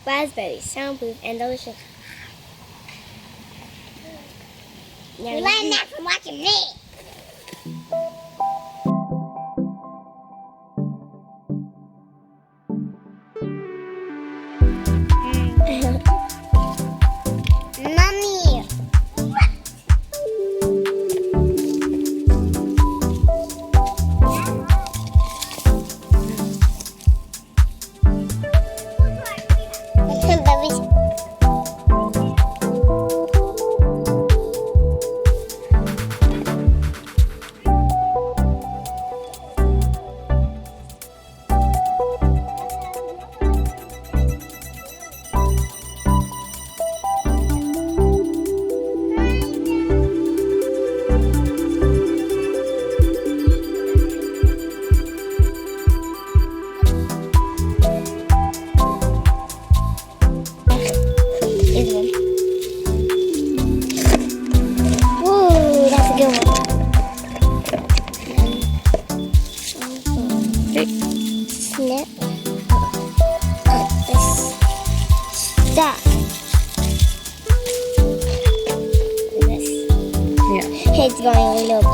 raspberries, soundproof, and delicious. You learned that from watching me. Mommy. Snip. This stuff. This. Yeah. It's going a little bit.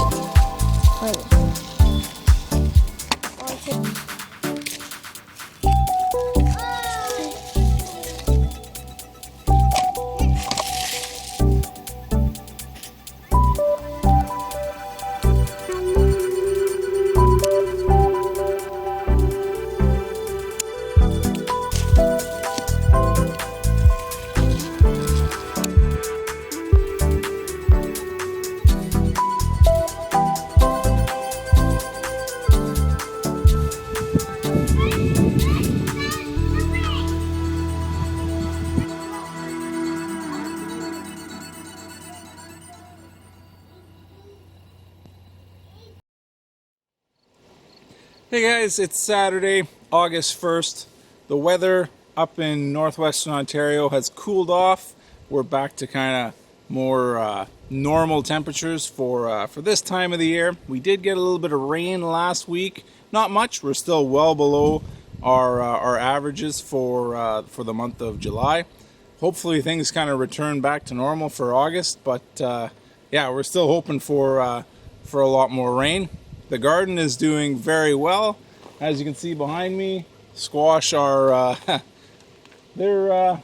Hey guys, it's Saturday, August 1st. The weather up in northwestern Ontario has cooled off. We're back to kind of more normal temperatures for this time of the year. We did get a little bit of rain last week. Not much. We're still well below our averages for the month of July. Hopefully things kind of return back to normal for August, but yeah, we're still hoping for a lot more rain. The garden is doing very well. As you can see behind me, squash are they're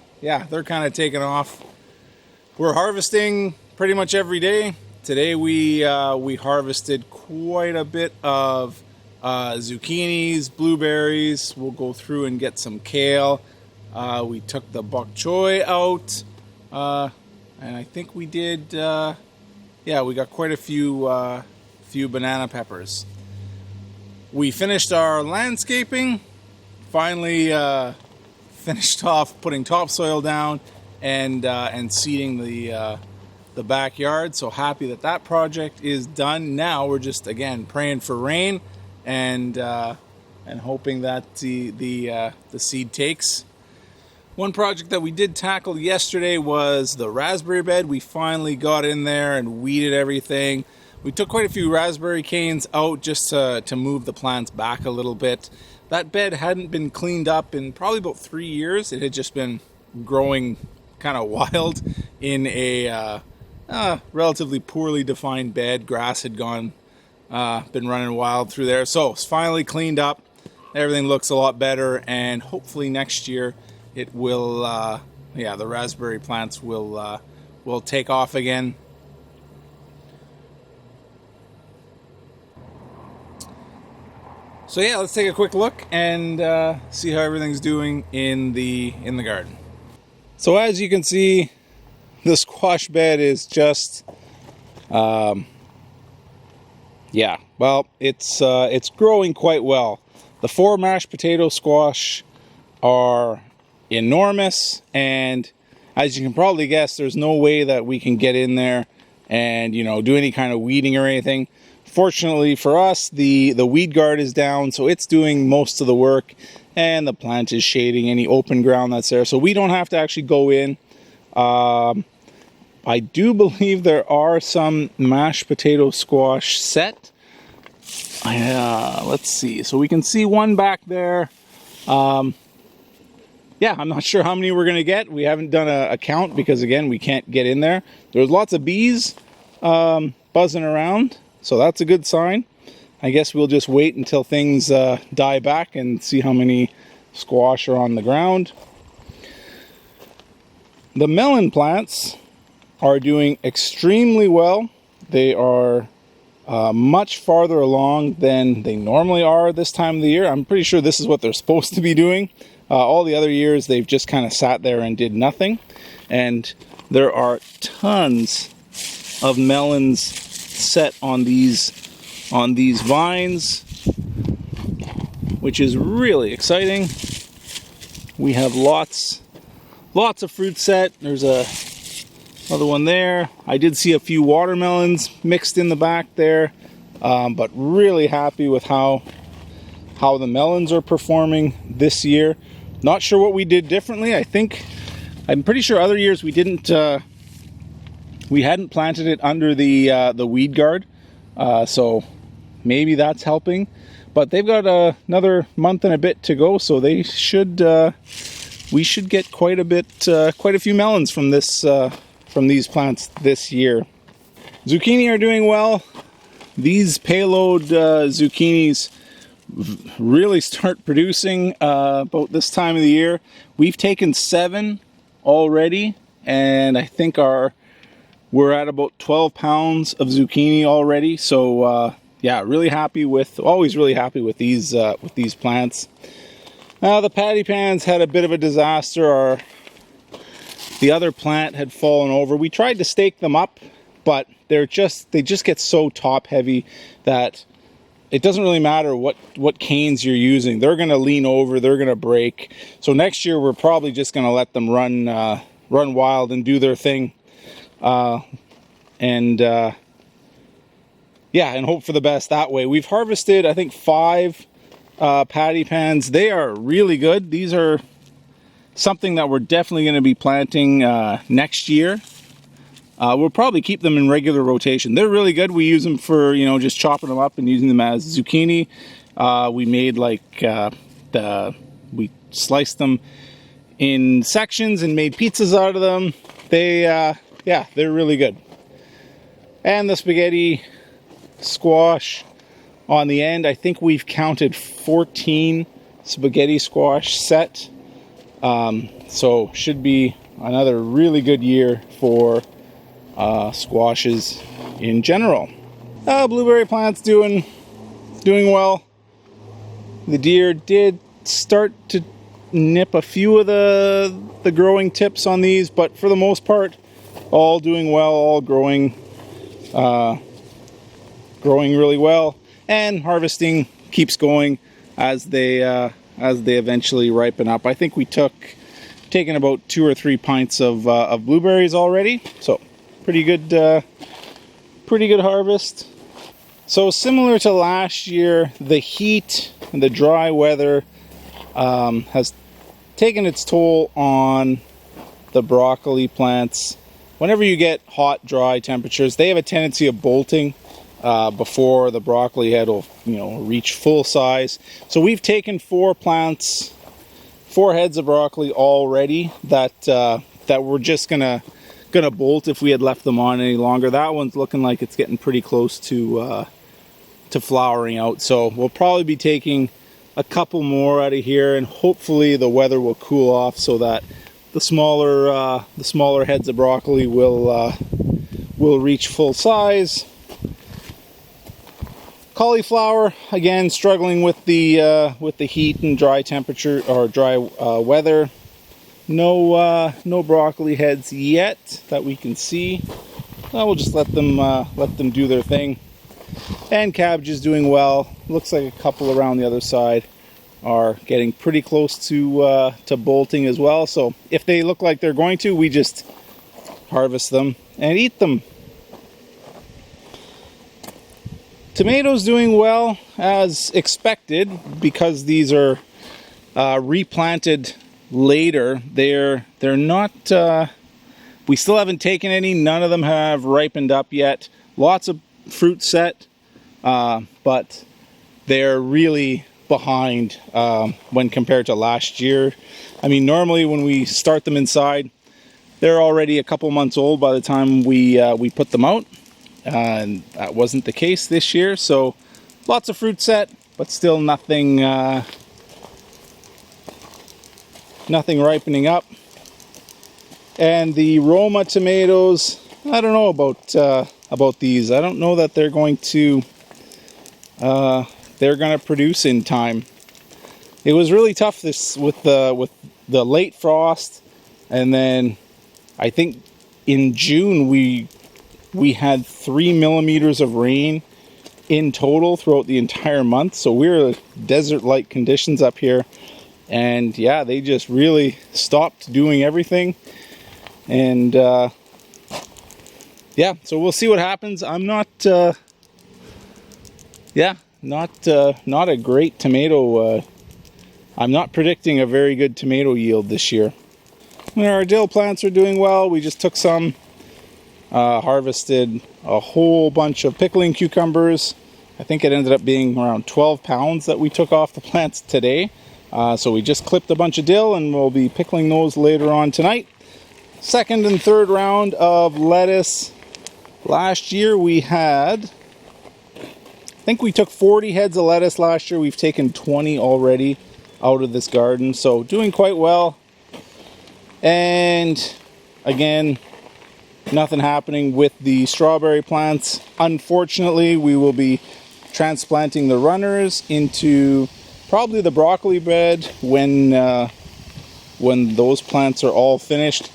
kind of taking off. We're harvesting pretty much every day. Today we harvested quite a bit of zucchinis, blueberries. We'll go through and get some kale. We took the bok choy out, and I think we did. We got quite a few banana peppers. We finished our landscaping, finally finished off putting topsoil down and seeding the backyard. So happy that project is done. Now we're just again praying for rain and hoping that the seed takes. One project that we did tackle yesterday was the raspberry bed. We finally got in there and weeded everything. We took quite a few raspberry canes out just to move the plants back a little bit. That bed hadn't been cleaned up in probably about 3 years. It had just been growing kind of wild in a relatively poorly defined bed. Grass had been running wild through there. So it's finally cleaned up. Everything looks a lot better, and hopefully next year it will, the raspberry plants will take off again. So yeah, let's take a quick look and see how everything's doing in the garden. So as you can see, the squash bed is just, it's growing quite well. The 4 mashed potato squash are enormous, and as you can probably guess, there's no way that we can get in there and do any kind of weeding or anything. Fortunately for us, the weed guard is down, so it's doing most of the work, and the plant is shading any open ground that's there, so we don't have to actually go in. I do believe there are some mashed potato squash set. Let's see. So we can see one back there. yeah, I'm not sure how many we're going to get. We haven't done a count because, again, we can't get in there. There's lots of bees buzzing around, so that's a good sign. I guess we'll just wait until things die back and see how many squash are on the ground. The melon plants are doing extremely well. They are much farther along than they normally are this time of the year. I'm pretty sure this is what they're supposed to be doing. All the other years they've just kind of sat there and did nothing. And there are tons of melons set on these vines, which is really exciting. We have lots of fruit set. There's another one there. I did see a few watermelons mixed in the back there, but really happy with how the melons are performing this year. Not sure what we did differently. I'm pretty sure other years we hadn't planted it under the weed guard, so maybe that's helping. But they've got another month and a bit to go, so we should get quite a few melons from these plants this year. Zucchini are doing well. These payload zucchinis really start producing about this time of the year. We've taken 7 already, and I think we're at about 12 pounds of zucchini already. So yeah, always really happy with these plants. The patty pans had a bit of a disaster. The other plant had fallen over. We tried to stake them up, but they just get so top heavy that it doesn't really matter what canes you're using. They're going to lean over, they're going to break. So next year we're probably just going to let them run wild and do their thing, and hope for the best that way. We've harvested, I think, 5 patty pans. They are really good. These are something that we're definitely going to be planting next year. We'll probably keep them in regular rotation. They're really good. We use them for, just chopping them up and using them as zucchini. We made we sliced them in sections and made pizzas out of them. They're really good. And the spaghetti squash on the end, I think we've counted 14 spaghetti squash set. So should be another really good year for squashes in general. Blueberry plants doing well. The deer did start to nip a few of the growing tips on these, but for the most part, all doing well, all growing really well, and harvesting keeps going as they eventually ripen up. I think we taken about 2 or 3 pints of blueberries already, so pretty good harvest. So similar to last year, the heat and the dry weather has taken its toll on the broccoli plants. Whenever you get hot, dry temperatures, they have a tendency of bolting before the broccoli head will, reach full size. So we've taken 4 heads of broccoli already that we're just gonna bolt if we had left them on any longer. That one's looking like it's getting pretty close to flowering out. So we'll probably be taking a couple more out of here, and hopefully the weather will cool off so that the smaller heads of broccoli will reach full size. Cauliflower, again, struggling with the heat and dry temperature or dry weather. No broccoli heads yet that we can see. We'll just let them do their thing. And cabbage is doing well. Looks like a couple around the other side are getting pretty close to bolting as well. So if they look like they're going to, we just harvest them and eat them. Tomatoes doing well as expected because these are replanted later. They're not. We still haven't taken any. None of them have ripened up yet. Lots of fruit set, but they're really behind when compared to last year. I mean, normally when we start them inside, they're already a couple months old by the time we put them out, and that wasn't the case this year. So lots of fruit set, but still nothing nothing ripening up. And the Roma tomatoes, I don't know about these. I don't know that they're going to produce in time. It was really tough this with the late frost, and then I think in June we had 3 millimeters of rain in total throughout the entire month. So we're desert-like conditions up here, and yeah, they just really stopped doing everything. And yeah, so we'll see what happens. I'm not not a great tomato. I'm not predicting a very good tomato yield this year. Our dill plants are doing well. We just took some, harvested a whole bunch of pickling cucumbers. I think it ended up being around 12 pounds that we took off the plants today. So we just clipped a bunch of dill, and we'll be pickling those later on tonight. Second and third round of lettuce. Last year we had, I think we took 40 heads of lettuce last year. We've taken 20 already out of this garden, so doing quite well. And again, nothing happening with the strawberry plants. Unfortunately, we will be transplanting the runners into probably the broccoli bed when those plants are all finished.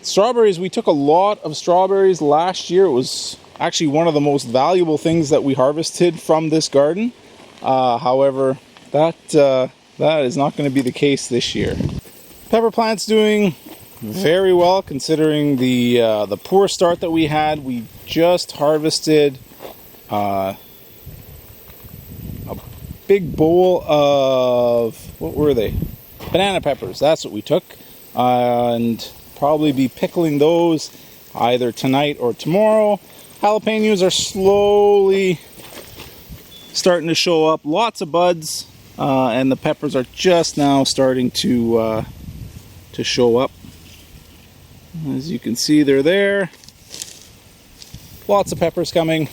Strawberries, we took a lot of strawberries last year. It was actually one of the most valuable things that we harvested from this garden. However, that is not going to be the case this year. Pepper plant's doing very well considering the poor start that we had. We just harvested a big bowl of, what were they? Banana peppers. That's what we took, and probably be pickling those either tonight or tomorrow. Jalapenos are slowly starting to show up. Lots of buds, and the peppers are just now starting to show up. As you can see, they're there. Lots of peppers coming.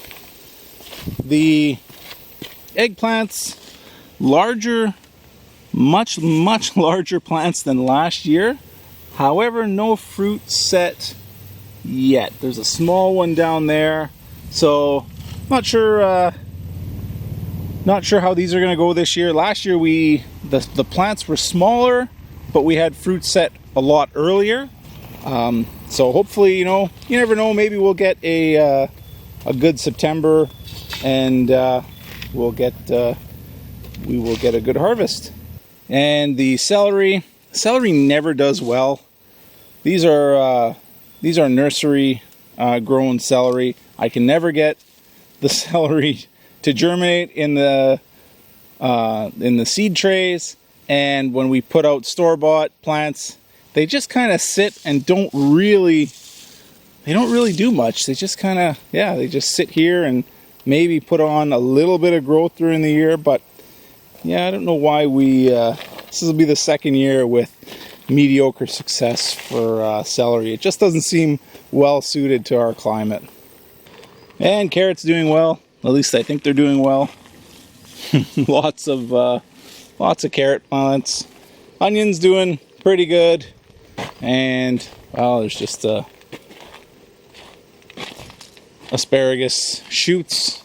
The eggplants, larger, much larger plants than last year. However, no fruit set yet. There's a small one down there, so not sure how these are going to go this year. Last year the plants were smaller, but we had fruit set a lot earlier. So hopefully, you never know, maybe we'll get a good September, and we will get a good harvest. And the celery never does well. These are nursery grown celery. I can never get the celery to germinate in the seed trays, and when we put out store-bought plants, they just kind of sit and don't really do much. They just kind of, they just sit here and maybe put on a little bit of growth during the year. But yeah, I don't know why this will be the second year with mediocre success for celery. It just doesn't seem well suited to our climate. And carrots doing well. At least I think they're doing well. lots of carrot plants. Onions doing pretty good. And well, there's just asparagus shoots.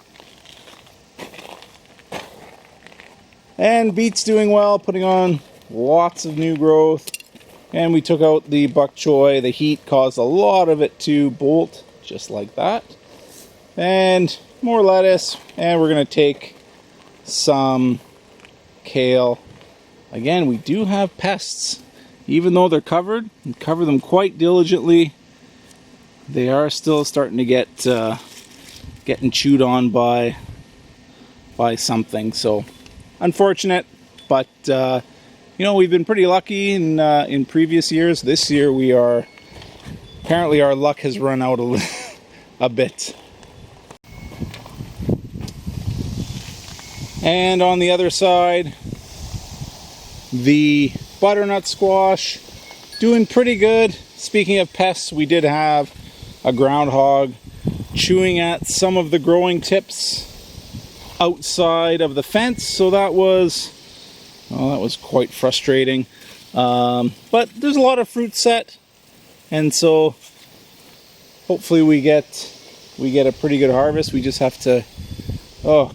And beets doing well, putting on lots of new growth. And we took out the bok choy. The heat caused a lot of it to bolt, just like that. And more lettuce, and we're going to take some kale. Again, we do have pests. Even though they're covered, and cover them quite diligently, they are still starting to getting chewed on by something. So unfortunate, but we've been pretty lucky in previous years. This year apparently our luck has run out a bit. And on the other side, the butternut squash doing pretty good. Speaking of pests, we did have a groundhog chewing at some of the growing tips outside of the fence, so that was quite frustrating. But there's a lot of fruit set, and so hopefully we get a pretty good harvest. We just have to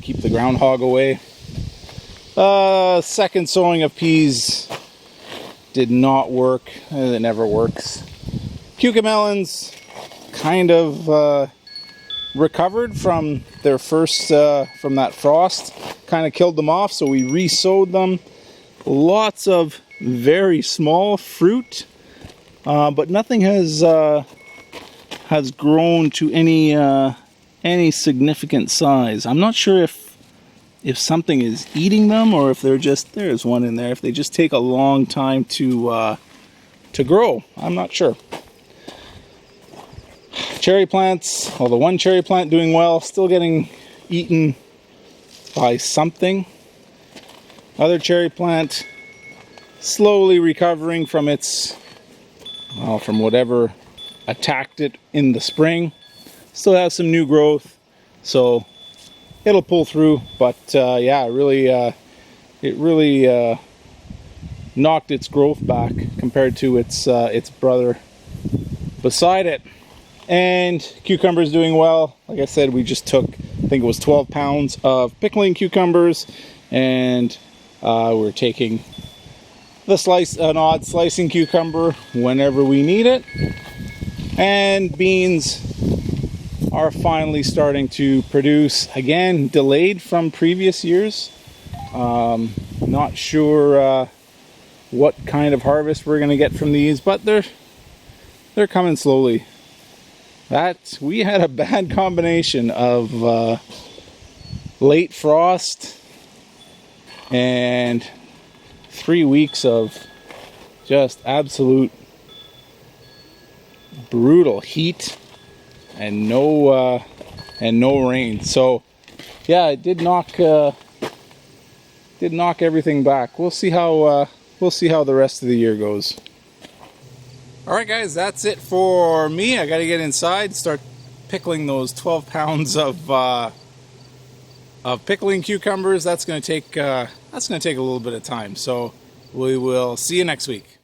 keep the groundhog away. Second sowing of peas did not work. It never works. Cucamelons kind of recovered from their first from that frost. Kind of killed them off, so we re-sowed them. Lots of very small fruit, but nothing has grown to any significant size. I'm not sure if something is eating them or if they're just, there's one in there, if they just take a long time to grow. I'm not sure. Cherry plants, well, the one cherry plant doing well, still getting eaten by something. Other cherry plant slowly recovering from from whatever attacked it in the spring. Still has some new growth, so it'll pull through. But yeah, it really knocked its growth back compared to its brother beside it. And cucumbers doing well. Like I said, we just took, I think it was 12 pounds of pickling cucumbers, and we're taking an odd slicing cucumber whenever we need it. And beans are finally starting to produce again, delayed from previous years. Not sure what kind of harvest we're going to get from these, but they're coming slowly. We had a bad combination of late frost and 3 weeks of just absolute brutal heat and no rain. So yeah, it did knock everything back. We'll see how the rest of the year goes. All right, guys, that's it for me. I got to get inside, start pickling those 12 pounds of pickling cucumbers. That's going to take a little bit of time. So we will see you next week.